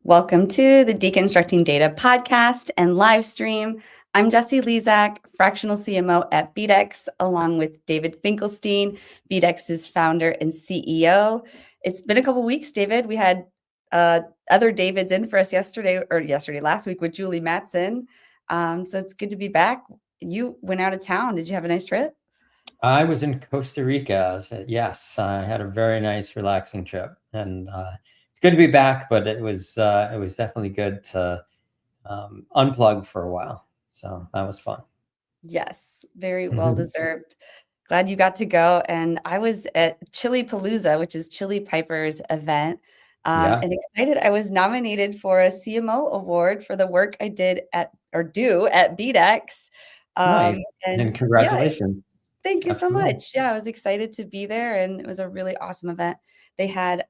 Welcome to the Deconstructing Data podcast and live stream. I'm Jessie Lezak, fractional CMO at BDEX, along with David Finkelstein, BDEX's founder and CEO. It's been a couple weeks, David. We had other Davids in for us last week with Julie Matson. So it's good to be back. You went out of town. Did you have a nice trip? I was in Costa Rica. So yes, I had a very nice, relaxing trip, and it's good to be back. But it was definitely good to unplug for a while. So that was fun. Yes, very well deserved. Glad you got to go. And I was at Chili Palooza, which is Chili Piper's event, Yeah, and excited. I was nominated for a CMO award for the work I did do at BDEX. nice, And and yeah, congratulations. thank you so Absolutely. much. Yeah, I was excited to be there, and it was a really awesome event. They had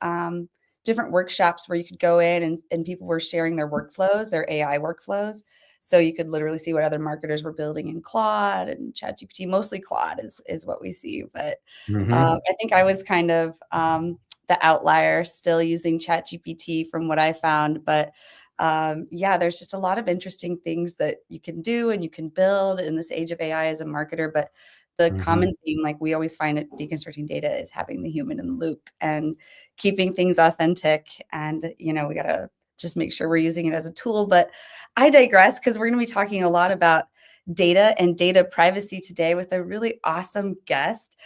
different workshops where you could go in and people were sharing their workflows, their AI workflows. So you could literally see what other marketers were building in Claude and ChatGPT. Mostly Claude is what we see, but Hmm. I think I was kind of the outlier, still using ChatGPT from what I found. But yeah, there's just a lot of interesting things that you can do and you can build in this age of AI as a marketer. But the Hmm. common theme, like we always find at Deconstructing Data, is having the human in the loop and keeping things authentic. And, we got to just make sure we're using it as a tool. But I digress because we're going to be talking a lot about data and data privacy today with a really awesome guest.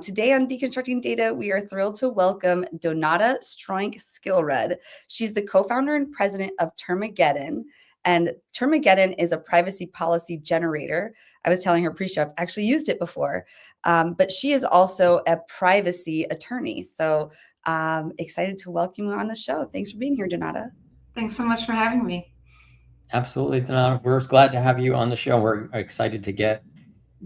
Today on Deconstructing Data, we are thrilled to welcome Donata Stroink-Skillred. She's the co-founder and president of Termageddon. And Termageddon is a privacy policy generator. I was telling her pre-show, I've actually used it before, but she is also a privacy attorney. So excited to welcome you on the show. Thanks for being here, Donata. Thanks so much for having me. Absolutely, Donna. We're glad to have you on the show. We're excited to get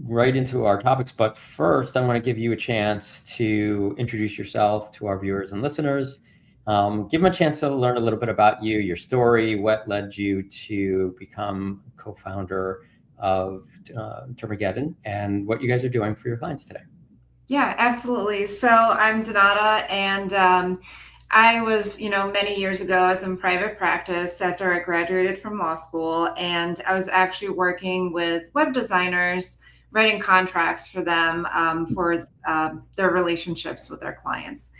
right into our topics. But first, I want to give you a chance to introduce yourself to our viewers and listeners. Give them a chance to learn a little bit about you, your story, what led you to become co-founder of Termageddon, and what you guys are doing for your clients today. Yeah, absolutely. So I'm Donata, and I was, many years ago, I was in private practice after I graduated from law school, and I was actually working with web designers, writing contracts for them for their relationships with their clients.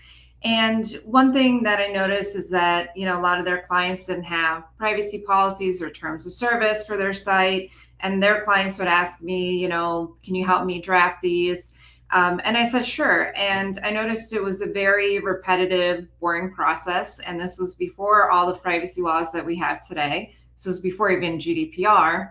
And one thing that I noticed is that, a lot of their clients didn't have privacy policies or terms of service for their site. And their clients would ask me, can you help me draft these? And I said, sure. And I noticed it was a very repetitive, boring process. And this was before all the privacy laws that we have today. This was before even GDPR.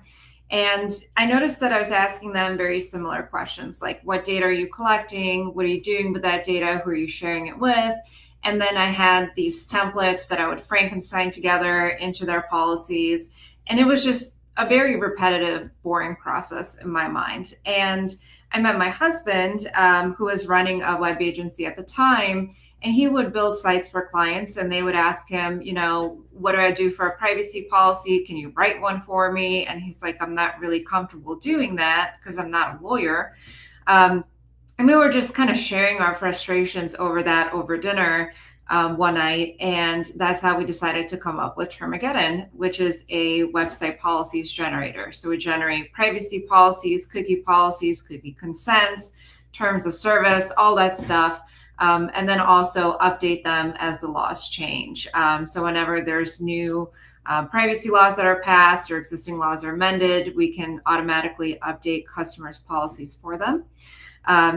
And I noticed that I was asking them very similar questions, like what data are you collecting? What are you doing with that data? Who are you sharing it with? And then I had these templates that I would Frankenstein together into their policies. And it was just a very repetitive, boring process in my mind. And I met my husband, who was running a web agency at the time, and he would build sites for clients, and they would ask him, what do I do for a privacy policy? Can you write one for me? And he's like, I'm not really comfortable doing that because I'm not a lawyer. And we were just kind of sharing our frustrations over that over dinner one night. And that's how we decided to come up with Termageddon, which is a website policies generator. So we generate privacy policies, cookie consents, terms of service, all that stuff. And then also update them as the laws change. So whenever there's new privacy laws that are passed or existing laws are amended, we can automatically update customers' policies for them.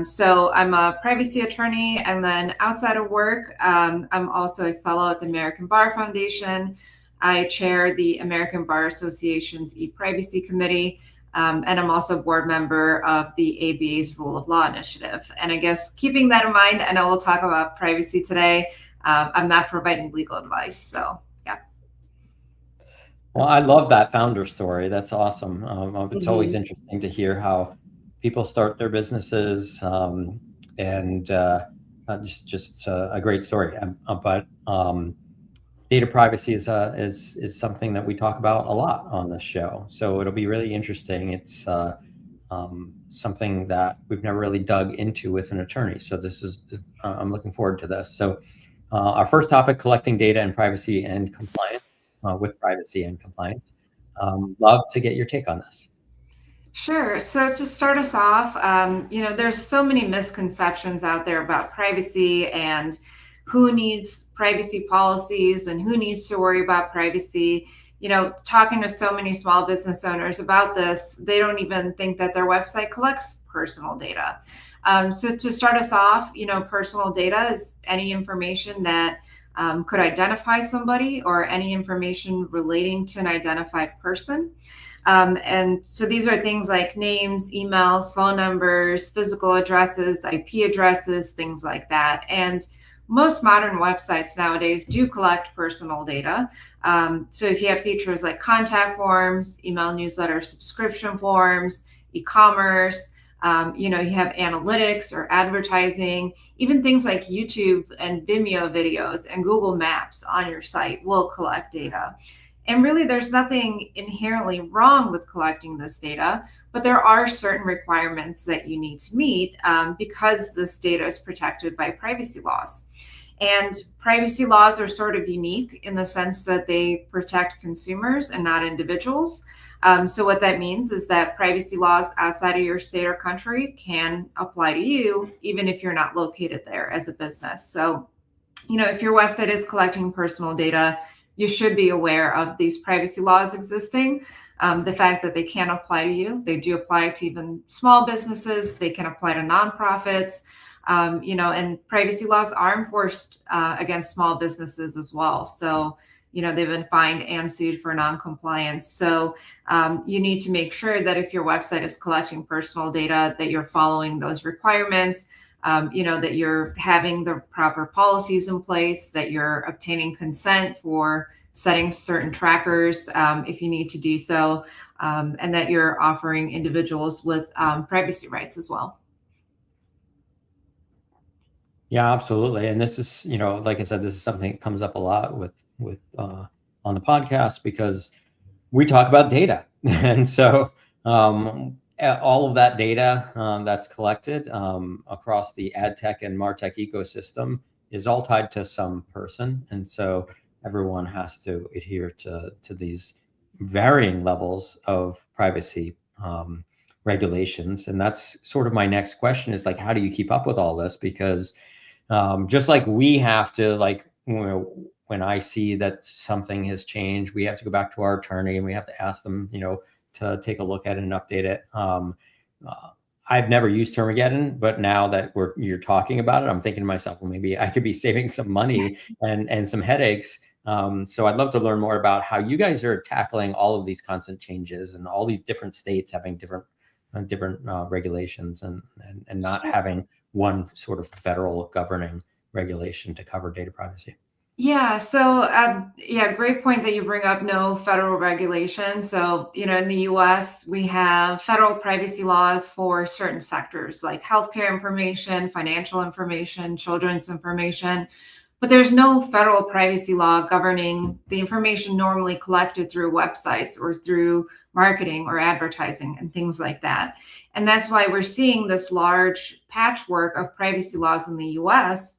So I'm a privacy attorney, and then outside of work, I'm also a fellow at the American Bar Foundation. I chair the American Bar Association's e-privacy committee, and I'm also a board member of the ABA's Rule of Law Initiative. And I guess keeping that in mind, I know we'll talk about privacy today. I'm not providing legal advice, so yeah. Well, I love that founder story. That's awesome. It's always Mhm. interesting to hear how people start their businesses, and just a great story. But data privacy is something that we talk about a lot on this show. So it'll be really interesting. It's something that we've never really dug into with an attorney. So I'm looking forward to this. So our first topic: collecting data and privacy and compliance. with privacy and compliance. Love to get your take on this. Sure. So to start us off, there's so many misconceptions out there about privacy and who needs privacy policies and who needs to worry about privacy. Talking to so many small business owners about this, they don't even think that their website collects personal data. So to start us off, personal data is any information that could identify somebody or any information relating to an identified person. And so these are things like names, emails, phone numbers, physical addresses, IP addresses, things like that. And most modern websites nowadays do collect personal data. So if you have features like contact forms, email newsletter subscription forms, e-commerce, you have analytics or advertising, even things like YouTube and Vimeo videos and Google Maps on your site will collect data. And really, there's nothing inherently wrong with collecting this data, but there are certain requirements that you need to meet because this data is protected by privacy laws. And privacy laws are sort of unique in the sense that they protect consumers and not individuals. So what that means is that privacy laws outside of your state or country can apply to you, even if you're not located there as a business. So, if your website is collecting personal data, you should be aware of these privacy laws existing. The fact that they can apply to you, they do apply to even small businesses, they can apply to nonprofits, and privacy laws are enforced against small businesses as well. So, they've been fined and sued for non-compliance. So you need to make sure that if your website is collecting personal data, that you're following those requirements, that you're having the proper policies in place, that you're obtaining consent for setting certain trackers if you need to do so, and that you're offering individuals with privacy rights as well. Yeah, absolutely. And this is, like I said, this is something that comes up a lot with on the podcast because we talk about data. And so all of that data that's collected across the ad tech and martech ecosystem is all tied to some person. And so everyone has to adhere to these varying levels of privacy regulations. And that's sort of my next question is like, how do you keep up with all this? Because just like we have to, when I see that something has changed, we have to go back to our attorney and we have to ask them, to take a look at it and update it. I've never used Termageddon, but now that you're talking about it, I'm thinking to myself, well, maybe I could be saving some money and some headaches. So I'd love to learn more about how you guys are tackling all of these constant changes and all these different states having different regulations and not having one sort of federal governing regulation to cover data privacy. Yeah. So, great point that you bring up no federal regulation. So, in the US, we have federal privacy laws for certain sectors like healthcare information, financial information, children's information, but there's no federal privacy law governing the information normally collected through websites or through marketing or advertising and things like that. And that's why we're seeing this large patchwork of privacy laws in the US,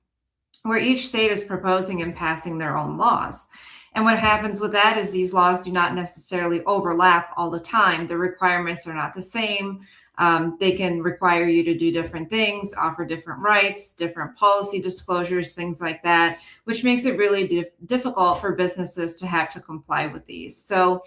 where each state is proposing and passing their own laws. And what happens with that is these laws do not necessarily overlap all the time. The requirements are not the same. They can require you to do different things, offer different rights, different policy disclosures, things like that, which makes it really difficult for businesses to have to comply with these. So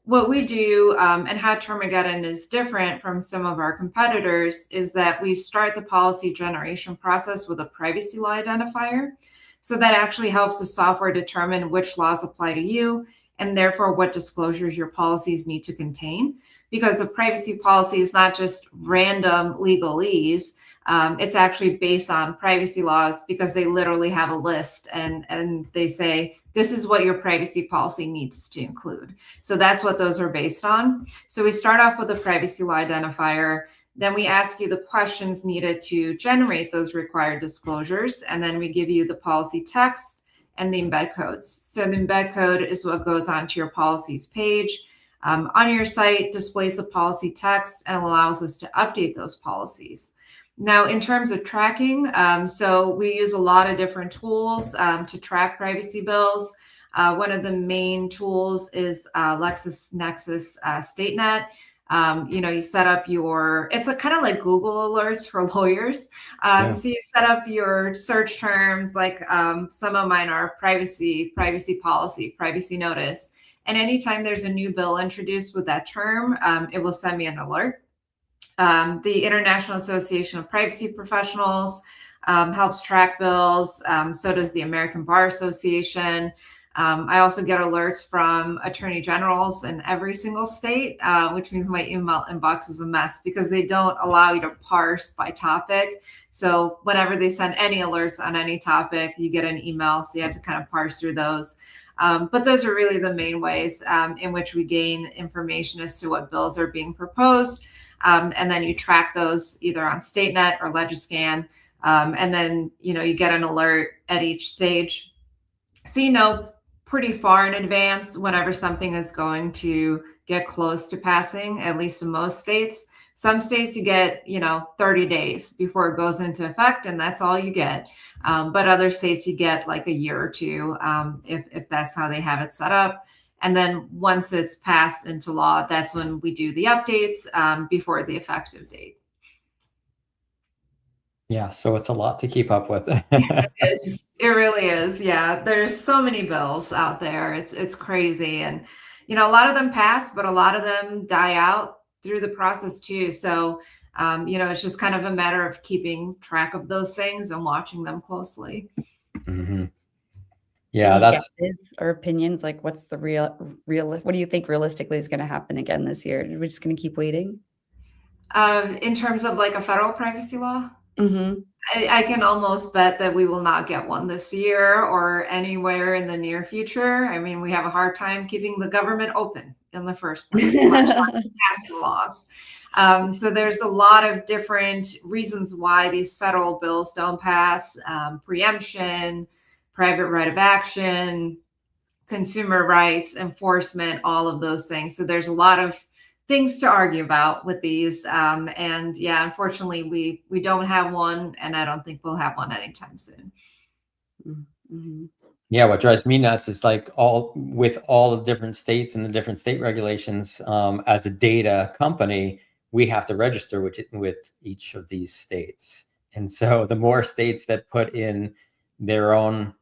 what we do and how Termageddon is different from some of our competitors is that we start the policy generation process with a privacy law identifier. So that actually helps the software determine which laws apply to you and therefore what disclosures your policies need to contain. Because a privacy policy is not just random legalese. It's actually based on privacy laws because they literally have a list and they say, this is what your privacy policy needs to include. So that's what those are based on. So we start off with a privacy law identifier. Then we ask you the questions needed to generate those required disclosures. And then we give you the policy text and the embed codes. So the embed code is what goes onto your policies page. On your site, displays the policy text and allows us to update those policies. Now, in terms of tracking, so we use a lot of different tools to track privacy bills. One of the main tools is LexisNexis StateNet. You set up it's kind of like Google Alerts for lawyers. So you set up your search terms, like some of mine are privacy policy, privacy notice. And anytime there's a new bill introduced with that term, it will send me an alert. The International Association of Privacy Professionals helps track bills. So does the American Bar Association. I also get alerts from attorney generals in every single state, which means my email inbox is a mess because they don't allow you to parse by topic. So whenever they send any alerts on any topic, you get an email. So you have to kind of parse through those. But those are really the main ways in which we gain information as to what bills are being proposed. And then you track those either on StateNet or Legiscan. And then, you get an alert at each stage. So you know pretty far in advance whenever something is going to get close to passing, at least in most states. Some states you get, 30 days before it goes into effect, and that's all you get. But other states you get like a year or two, if that's how they have it set up. And then once it's passed into law, that's when we do the updates before the effective date. Yeah, so it's a lot to keep up with. It is. It really is. Yeah, there's so many bills out there. It's crazy, and a lot of them pass, but a lot of them die out through the process too. So it's just kind of a matter of keeping track of those things and watching them closely. Mm-hmm. Yeah, Any that's guesses or opinions? Like, what's the real? What do you think realistically is going to happen again this year? Are we just going to keep waiting? In terms of like a federal privacy law? Mm-hmm. I can almost bet that we will not get one this year or anywhere in the near future. I mean, we have a hard time keeping the government open in the first place, passing laws. So there's a lot of different reasons why these federal bills don't pass: preemption, private right of action, consumer rights, enforcement, all of those things. So there's a lot of things to argue about with these. And yeah, unfortunately, we don't have one, and I don't think we'll have one anytime soon. Mm-hmm. Yeah, what drives me nuts is like all the different states and the different state regulations, as a data company, we have to register with each of these states. And so the more states that put in their own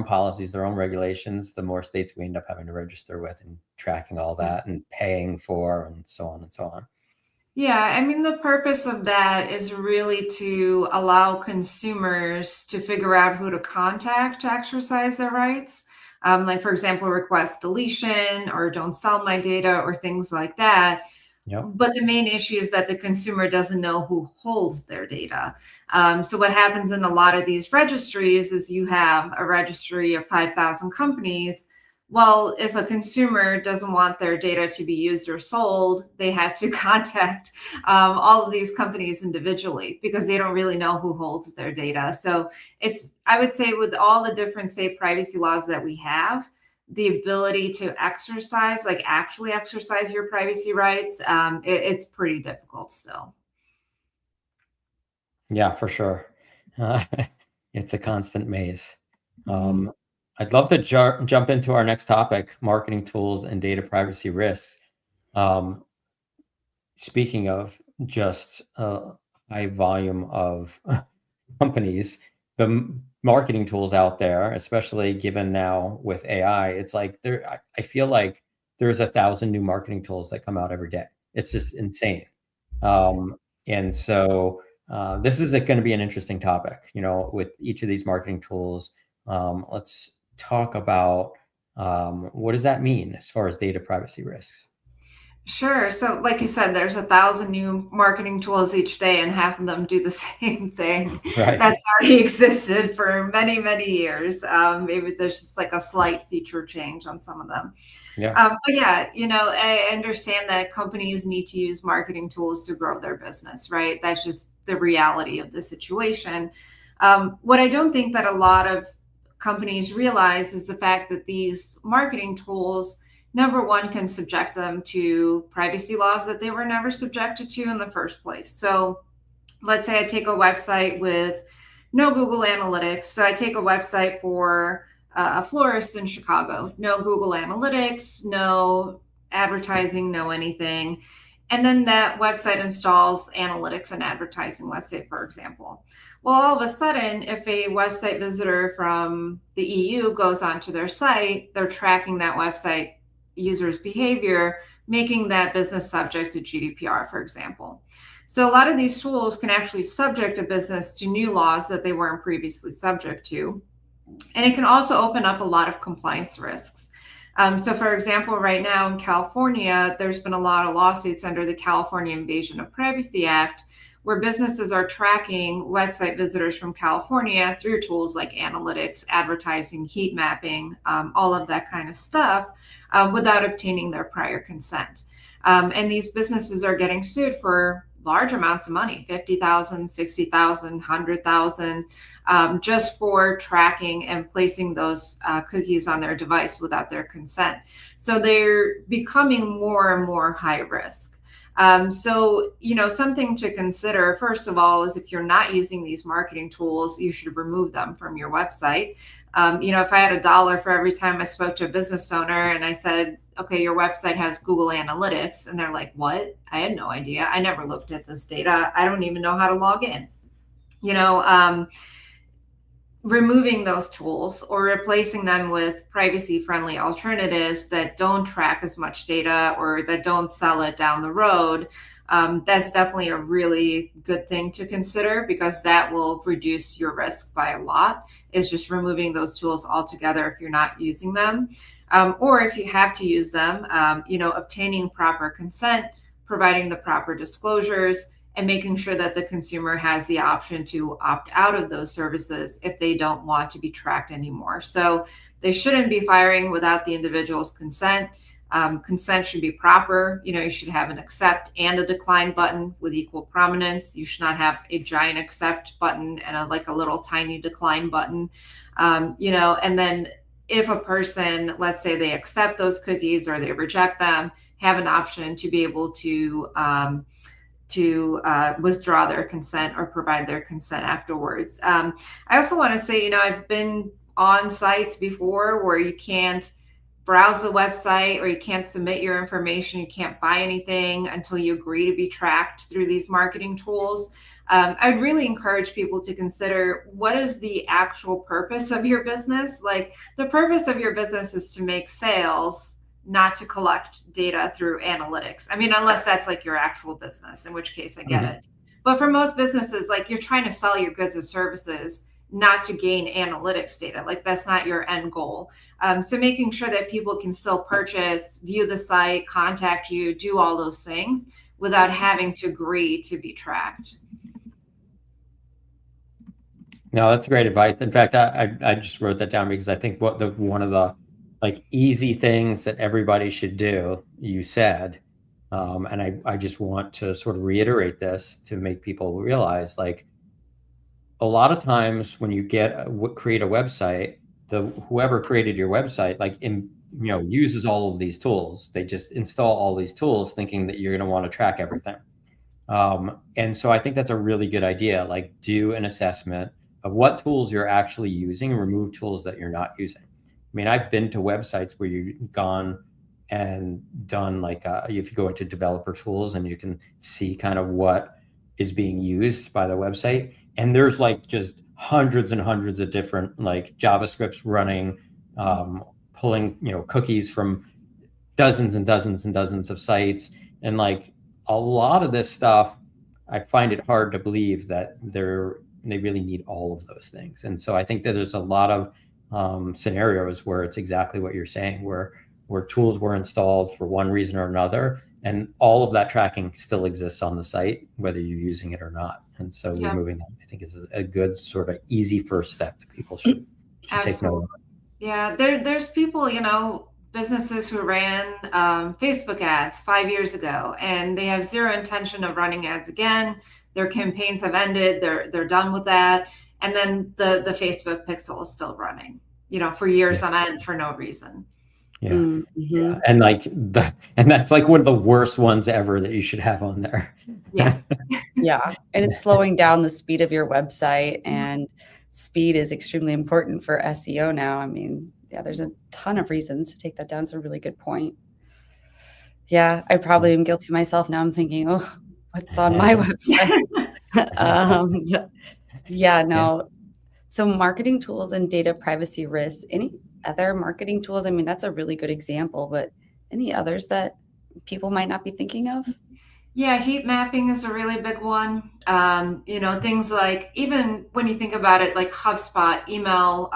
policies, their own regulations, the more states we end up having to register with and tracking all that and paying for, and so on and so on. Yeah, I mean, the purpose of that is really to allow consumers to figure out who to contact to exercise their rights. Like, for example, request deletion or don't sell my data or things like that. Yep. But the main issue is that the consumer doesn't know who holds their data. So what happens in a lot of these registries is you have a registry of 5,000 companies. Well, if a consumer doesn't want their data to be used or sold, they have to contact all of these companies individually because they don't really know who holds their data. So I would say with all the different state privacy laws that we have, the ability to actually exercise your privacy rights, it's pretty difficult still. Yeah, for sure. It's a constant maze. I'd love to jump into our next topic: marketing tools and data privacy risks. Speaking of just a high volume of companies, the marketing tools out there, especially given now with AI, it's like I feel like there's 1,000 new marketing tools that come out every day. It's just insane. And so this is going to be an interesting topic, with each of these marketing tools. Let's talk about what does that mean as far as data privacy risks? Sure. So like you said, there's 1,000 new marketing tools each day, and half of them do the same thing. Right. That's already existed for many, many years. Maybe there's just like a slight feature change on some of them. Yeah. But yeah, I understand that companies need to use marketing tools to grow their business, right? That's just the reality of the situation. What I don't think that a lot of companies realize is the fact that these marketing tools, number one, can subject them to privacy laws that they were never subjected to in the first place. So let's say I take a website with no Google Analytics. So I take a website for a florist in Chicago. No Google Analytics, no advertising, no anything. And then that website installs analytics and advertising, let's say, for example. Well, all of a sudden, if a website visitor from the EU goes onto their site, they're tracking that website user's behavior, making that business subject to GDPR, for example. So a lot of these tools can actually subject a business to new laws that they weren't previously subject to. And it can also open up a lot of compliance risks. So for example, right now in California, there's been a lot of lawsuits under the California Invasion of Privacy Act, where businesses are tracking website visitors from California through tools like analytics, advertising, heat mapping, all of that kind of stuff, without obtaining their prior consent. And these businesses are getting sued for large amounts of money, $50,000, $60,000, $100,000, just for tracking and placing those cookies on their device without their consent. So they're becoming more and more high risk. So, something to consider, first of all, is if you're not using these marketing tools, you should remove them from your website. If I had $1 for every time I spoke to a business owner and I said, okay, your website has Google Analytics, and they're like, what? I had no idea. I never looked at this data. I don't even know how to log in. Removing those tools or replacing them with privacy-friendly alternatives that don't track as much data or that don't sell it down the road, that's definitely a really good thing to consider, because that will reduce your risk by a lot, is just removing those tools altogether if you're not using them. Or if you have to use them, obtaining proper consent, providing the proper disclosures, and making sure that the consumer has the option to opt out of those services if they don't want to be tracked anymore. So they shouldn't be firing without the individual's consent. Consent should be proper. You should have an accept and a decline button with equal prominence. You should not have a giant accept button and a little tiny decline button. And then if a person, let's say they accept those cookies or they reject them, have an option to be able to withdraw their consent or provide their consent afterwards. I also want to say, I've been on sites before where you can't browse the website or you can't submit your information, you can't buy anything until you agree to be tracked through these marketing tools. I'd really encourage people to consider, what is the actual purpose of your business? Like, the purpose of your business is to make sales, not to collect data through analytics. I mean, unless that's like your actual business, in which case I get it. But for most businesses, like, you're trying to sell your goods or services, not to gain analytics data. Like, that's not your end goal. So making sure that people can still purchase, view the site, contact you, do all those things without having to agree to be tracked. No, that's great advice. In fact, I just wrote that down because I think one of the easy things that everybody should do, you said, and I just want to sort of reiterate this to make people realize, a lot of times when you create a website, whoever created your website, uses all of these tools. They just install all these tools thinking that you're going to want to track everything. And so I think that's a really good idea. Do an assessment of what tools you're actually using and remove tools that you're not using. I mean, I've been to websites where you've gone and done if you go into developer tools and you can see kind of what is being used by the website. And there's just hundreds and hundreds of different JavaScripts running, pulling, cookies from dozens and dozens and dozens of sites. And a lot of this stuff, I find it hard to believe that they really need all of those things. And so I think that there's a lot of scenarios where it's exactly what you're saying, where tools were installed for one reason or another, and all of that tracking still exists on the site, whether you're using it or not. And so removing that, I think, is a good sort of easy first step that people should take note of. Yeah, there's people, businesses who ran Facebook ads 5 years ago, and they have zero intention of running ads again. Their campaigns have ended. They're done with that. And then the Facebook pixel is still running, for years on end for no reason. Yeah. Mm-hmm. Yeah. And and that's one of the worst ones ever that you should have on there. Yeah. Yeah. And it's slowing down the speed of your website. And speed is extremely important for SEO now. I mean, yeah, there's a ton of reasons to take that down. It's a really good point. Yeah, I probably am guilty myself now. I'm thinking, oh, what's on my website? Yeah, no. So marketing tools and data privacy risks, any other marketing tools? I mean, that's a really good example, but any others that people might not be thinking of? Yeah, heat mapping is a really big one. Things like, even when you think about it, like HubSpot, email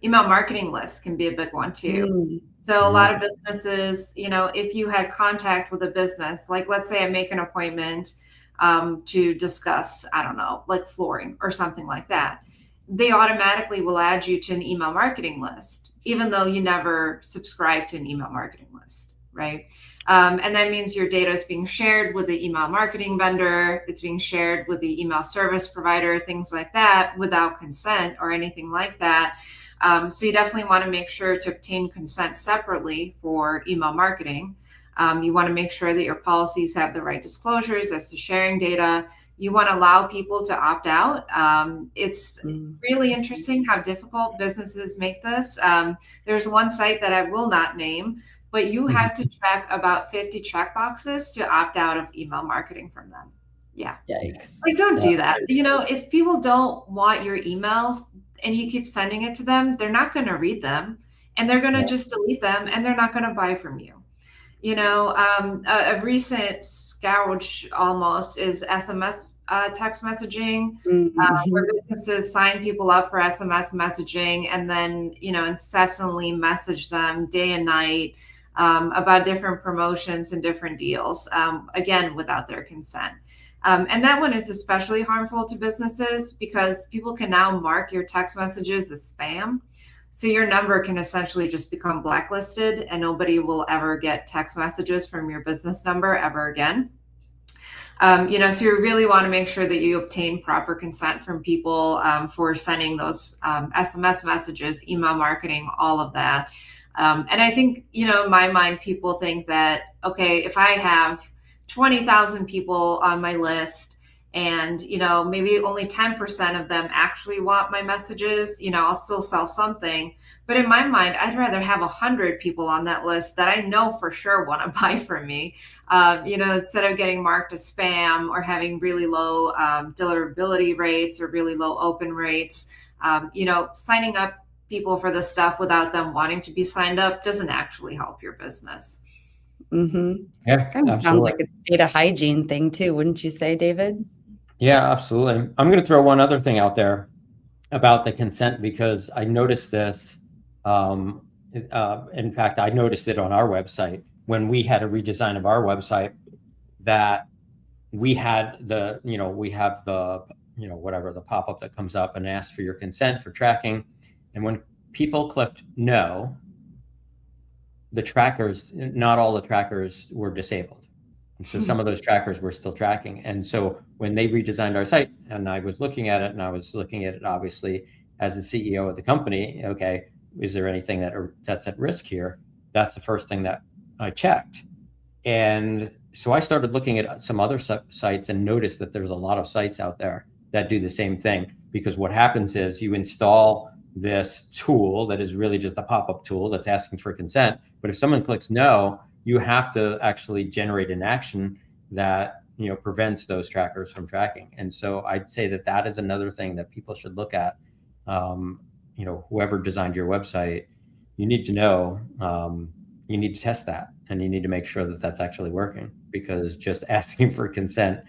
marketing lists can be a big one too. Mm, So a lot of businesses, if you had contact with a business, like let's say I make an appointment to discuss, I don't know, like flooring or something like that, they automatically will add you to an email marketing list, even though you never subscribe to an email marketing list, right? And that means your data is being shared with the email marketing vendor. It's being shared with the email service provider, things like that, without consent or anything like that. So you definitely want to make sure to obtain consent separately for email marketing. You want to make sure that your policies have the right disclosures as to sharing data. You want to allow people to opt out. It's really interesting how difficult businesses make this. There's one site that I will not name, but you have to check about 50 checkboxes to opt out of email marketing from them. Yeah. yikes. Like, don't do that. If people don't want your emails and you keep sending it to them, they're not going to read them, and they're going to just delete them, and they're not going to buy from you. A recent scourge almost is SMS text messaging, where businesses sign people up for SMS messaging and then, incessantly message them day and night about different promotions and different deals, again, without their consent. And that one is especially harmful to businesses because people can now mark your text messages as spam. So your number can essentially just become blacklisted and nobody will ever get text messages from your business number ever again. So you really want to make sure that you obtain proper consent from people for sending those SMS messages, email marketing, all of that. And I think, in my mind, people think that, okay, if I have 20,000 people on my list and, maybe only 10% of them actually want my messages, I'll still sell something. But in my mind, I'd rather have 100 people on that list that I know for sure want to buy from me, instead of getting marked as spam or having really low deliverability rates or really low open rates. Signing up people for this stuff without them wanting to be signed up doesn't actually help your business. Yeah, Kind of sounds like a data hygiene thing too, wouldn't you say, David? Yeah, absolutely. I'm going to throw one other thing out there about the consent because I noticed this. In fact, I noticed it on our website when we had a redesign of our website, that we had whatever the pop-up that comes up and asks for your consent for tracking. And when people clicked no, not all the trackers were disabled. And so some of those trackers were still tracking. And so when they redesigned our site and I was looking at it, and I was looking at it obviously as the CEO of the company, okay, is there anything that's at risk here? That's the first thing that I checked. And so I started looking at some other sites and noticed that there's a lot of sites out there that do the same thing, because what happens is you install this tool that is really just a pop-up tool that's asking for consent. But if someone clicks no, you have to actually generate an action that prevents those trackers from tracking. And so I'd say that is another thing that people should look at. Whoever designed your website, you need to know, you need to test that, and you need to make sure that that's actually working, because just asking for consent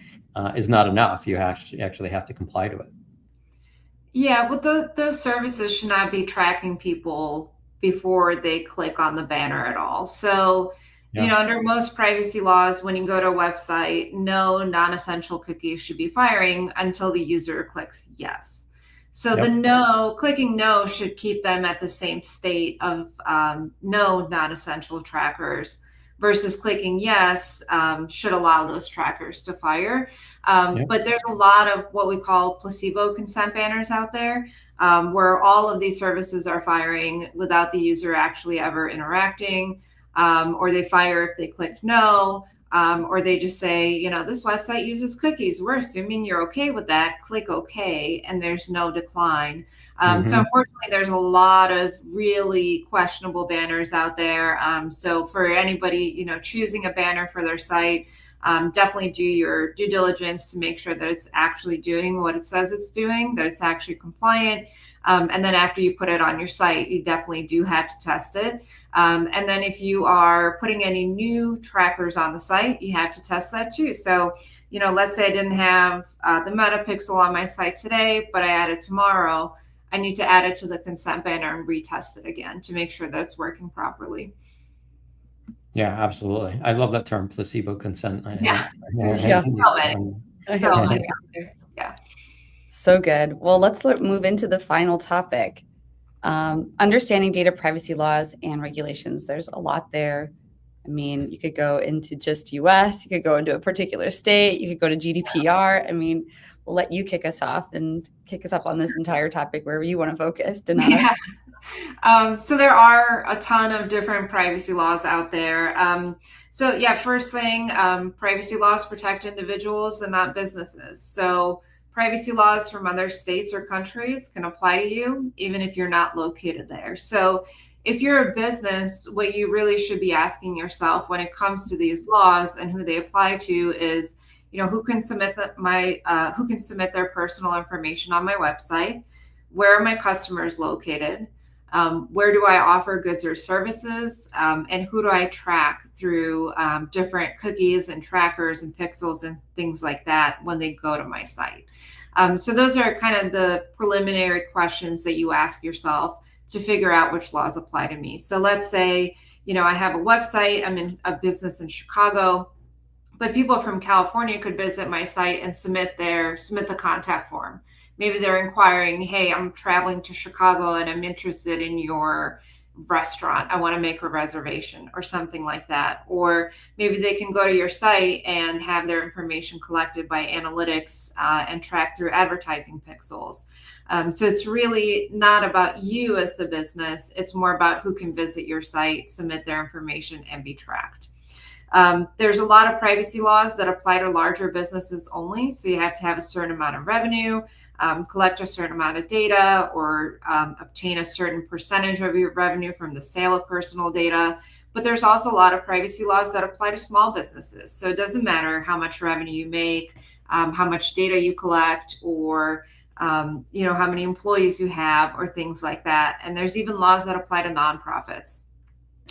is not enough. You actually have to comply to it. Yeah, but those services should not be tracking people before they click on the banner at all. So, under most privacy laws, when you go to a website, no non-essential cookies should be firing until the user clicks yes. So clicking no should keep them at the same state of no non-essential trackers, versus clicking yes should allow those trackers to fire. But there's a lot of what we call placebo consent banners out there, where all of these services are firing without the user actually ever interacting, or they fire if they click no. or they just say, this website uses cookies. We're assuming you're okay with that. Click OK, and there's no decline. So unfortunately, there's a lot of really questionable banners out there. So for anybody, choosing a banner for their site, definitely do your due diligence to make sure that it's actually doing what it says it's doing, that it's actually compliant. And then after you put it on your site, you definitely do have to test it. And then if you are putting any new trackers on the site, you have to test that too. So, let's say I didn't have the meta pixel on my site today, but I add it tomorrow. I need to add it to the consent banner and retest it again to make sure that it's working properly. Yeah, absolutely. I love that term, placebo consent. Yeah. Yeah. So good. Well, let's move into the final topic. Understanding data privacy laws and regulations. There's a lot there. I mean, you could go into just US, you could go into a particular state, you could go to GDPR. I mean, we'll let you kick us off and kick us up on this entire topic wherever you want to focus, Donata. Yeah. So there are a ton of different privacy laws out there. First thing, privacy laws protect individuals and not businesses. So privacy laws from other states or countries can apply to you, even if you're not located there. So if you're a business, what you really should be asking yourself when it comes to these laws and who they apply to is, who can submit their personal information on my website? Where are my customers located? Where do I offer goods or services? And who do I track through different cookies and trackers and pixels and things like that when they go to my site? So those are kind of the preliminary questions that you ask yourself to figure out which laws apply to me. So let's say, I have a website, I'm in a business in Chicago, but people from California could visit my site and submit the contact form. Maybe they're inquiring, hey, I'm traveling to Chicago and I'm interested in your restaurant. I want to make a reservation or something like that. Or maybe they can go to your site and have their information collected by analytics and track through advertising pixels. So it's really not about you as the business. It's more about who can visit your site, submit their information, and be tracked. There's a lot of privacy laws that apply to larger businesses only. So you have to have a certain amount of revenue, collect a certain amount of data, or obtain a certain percentage of your revenue from the sale of personal data. But there's also a lot of privacy laws that apply to small businesses. So it doesn't matter how much revenue you make, how much data you collect, or how many employees you have, or things like that. And there's even laws that apply to nonprofits.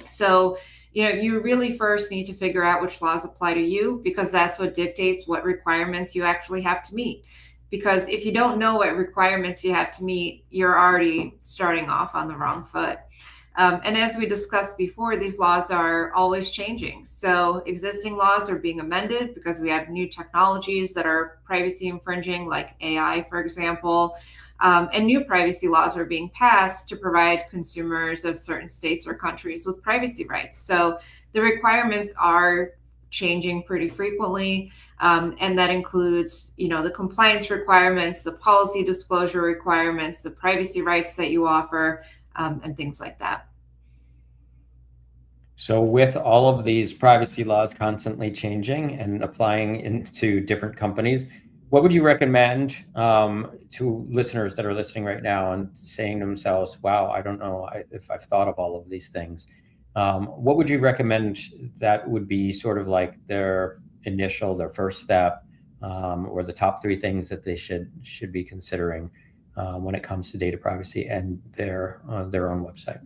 So you really first need to figure out which laws apply to you, because that's what dictates what requirements you actually have to meet. Because if you don't know what requirements you have to meet, you're already starting off on the wrong foot. And as we discussed before, these laws are always changing. So existing laws are being amended because we have new technologies that are privacy infringing, like AI, for example. And new privacy laws are being passed to provide consumers of certain states or countries with privacy rights. So the requirements are changing pretty frequently. And that includes, the compliance requirements, the policy disclosure requirements, the privacy rights that you offer, and things like that. So with all of these privacy laws constantly changing and applying into different companies, what would you recommend to listeners that are listening right now and saying to themselves, wow, I don't know if I've thought of all of these things. What would you recommend that would be sort of like their first step, or the top 3 things that they should be considering when it comes to data privacy and their own website?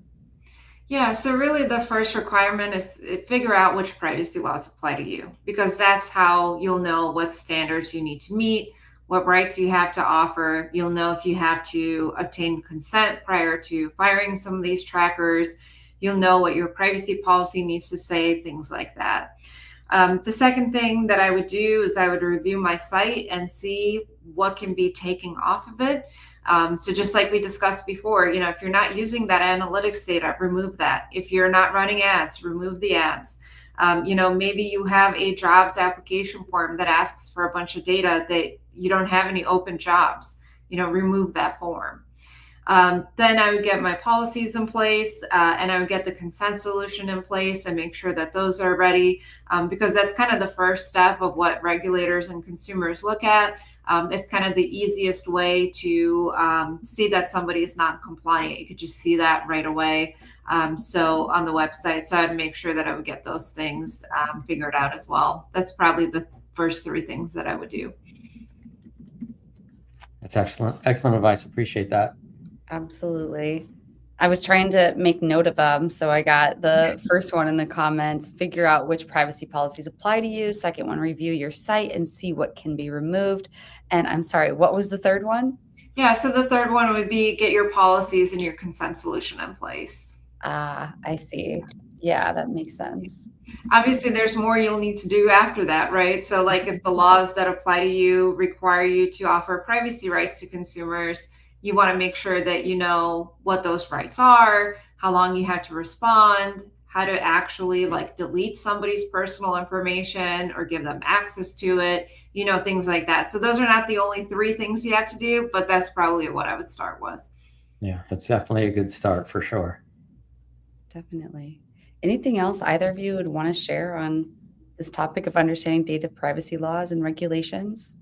Yeah, so really the first requirement is figure out which privacy laws apply to you, because that's how you'll know what standards you need to meet, what rights you have to offer. You'll know if you have to obtain consent prior to firing some of these trackers. You'll know what your privacy policy needs to say, things like that. The second thing that I would do is I would review my site and see what can be taken off of it. So just like we discussed before, if you're not using that analytics data, remove that. If you're not running ads, remove the ads. Maybe you have a jobs application form that asks for a bunch of data that you don't have any open jobs, remove that form. Then I would get my policies in place, and I would get the consent solution in place and make sure that those are ready, because that's kind of the first step of what regulators and consumers look at. It's kind of the easiest way to see that somebody is not compliant. You could just see that right away. So on the website, so I'd make sure that I would get those things figured out as well. That's probably the first three things that I would do. That's excellent. Excellent advice. Appreciate that. Absolutely. I was trying to make note of them. So I got the first one in the comments, figure out which privacy policies apply to you. Second one, review your site and see what can be removed. And I'm sorry, what was the third one? Yeah, so the third one would be get your policies and your consent solution in place. Ah, I see. Yeah, that makes sense. Obviously, there's more you'll need to do after that, right? So like if the laws that apply to you require you to offer privacy rights to consumers, you want to make sure that you know what those rights are, how long you have to respond, how to actually like delete somebody's personal information or give them access to it, things like that. So those are not the only three things you have to do, but that's probably what I would start with. Yeah, that's definitely a good start for sure. Definitely. Anything else either of you would want to share on this topic of understanding data privacy laws and regulations?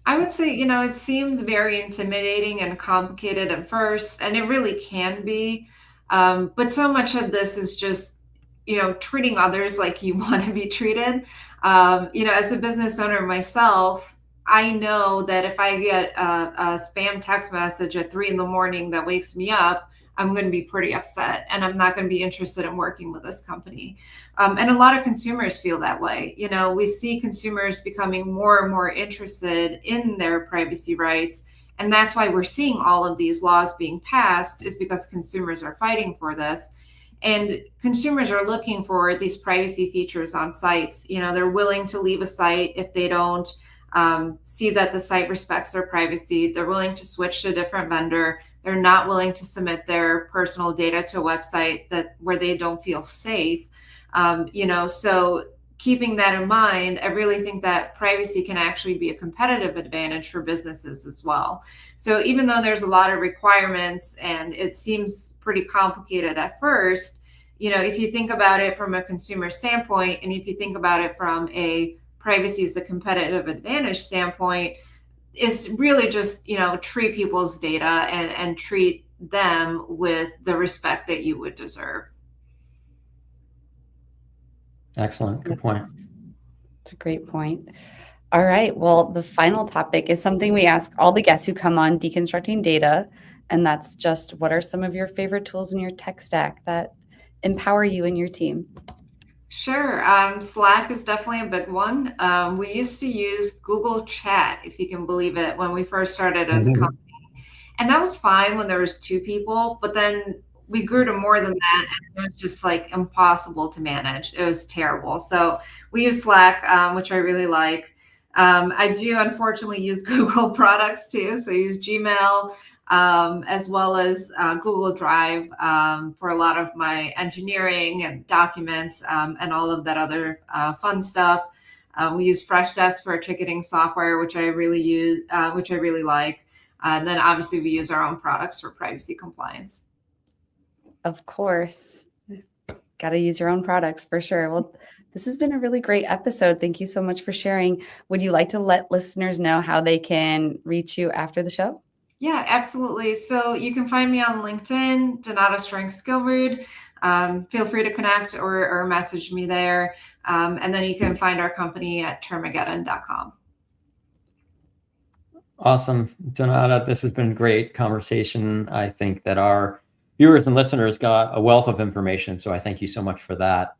I would say, it seems very intimidating and complicated at first, and it really can be. But so much of this is just, treating others like you want to be treated. As a business owner myself, I know that if I get a spam text message at 3 a.m. that wakes me up, I'm going to be pretty upset and I'm not going to be interested in working with this company. And a lot of consumers feel that way. We see consumers becoming more and more interested in their privacy rights. And that's why we're seeing all of these laws being passed, is because consumers are fighting for this. And consumers are looking for these privacy features on sites. They're willing to leave a site if they don't see that the site respects their privacy. They're willing to switch to a different vendor. They're not willing to submit their personal data to a website where they don't feel safe. So keeping that in mind, I really think that privacy can actually be a competitive advantage for businesses as well. So even though there's a lot of requirements and it seems pretty complicated at first, if you think about it from a consumer standpoint, and if you think about it from a privacy as a competitive advantage standpoint, is really just, treat people's data and treat them with the respect that you would deserve. Excellent. Good point. It's a great point. All right. Well, the final topic is something we ask all the guests who come on Deconstructing Data. And that's just, what are some of your favorite tools in your tech stack that empower you and your team? Sure. Slack is definitely a big one. We used to use Google Chat, if you can believe it, when we first started as a company. And that was fine when there was 2 people, but then we grew to more than that, and it was just like impossible to manage. It was terrible. So we use Slack, which I really like. I do unfortunately use Google products too. So I use Gmail, as well as Google Drive for a lot of my engineering and documents, and all of that other fun stuff. We use Freshdesk for our ticketing software, which I really like. And then obviously we use our own products for privacy compliance. Of course. Got to use your own products for sure. Well, this has been a really great episode. Thank you so much for sharing. Would you like to let listeners know how they can reach you after the show? Yeah, absolutely. So you can find me on LinkedIn, Donata Strength-Skillroot. Feel free to connect or message me there. And then you can find our company at termageddon.com. Awesome. Donata, this has been a great conversation. I think that our viewers and listeners got a wealth of information. So I thank you so much for that,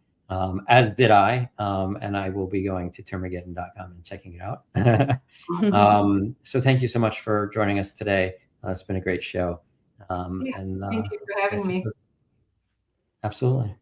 as did I. And I will be going to termageddon.com and checking it out. So thank you so much for joining us today. It's been a great show. Thank you for having me. Absolutely.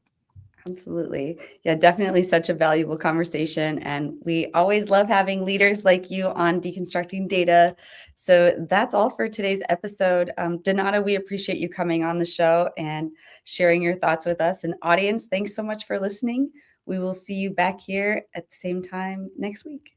Absolutely. Yeah, definitely such a valuable conversation. And we always love having leaders like you on Deconstructing Data. So that's all for today's episode. Donata, we appreciate you coming on the show and sharing your thoughts with us. And audience, thanks so much for listening. We will see you back here at the same time next week.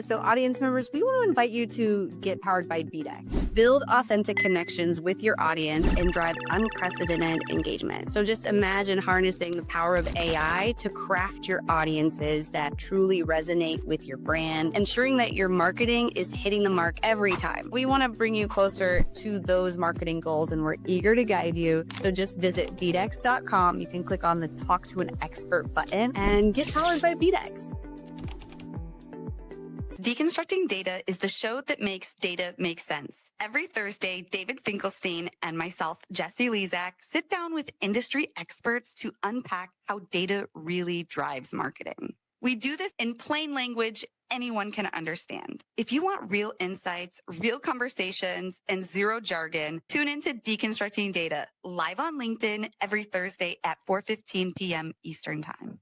So audience members, we want to invite you to get powered by BDEX. Build authentic connections with your audience and drive unprecedented engagement. So just imagine harnessing the power of AI to craft your audiences that truly resonate with your brand, ensuring that your marketing is hitting the mark every time. We want to bring you closer to those marketing goals, and we're eager to guide you. So just visit bdex.com. You can click on the Talk to an Expert button and get powered by BDEX. Deconstructing Data is the show that makes data make sense. Every Thursday, David Finkelstein and myself, Jesse Lezak, sit down with industry experts to unpack how data really drives marketing. We do this in plain language anyone can understand. If you want real insights, real conversations, and zero jargon, tune into Deconstructing Data live on LinkedIn every Thursday at 4:15 p.m. Eastern Time.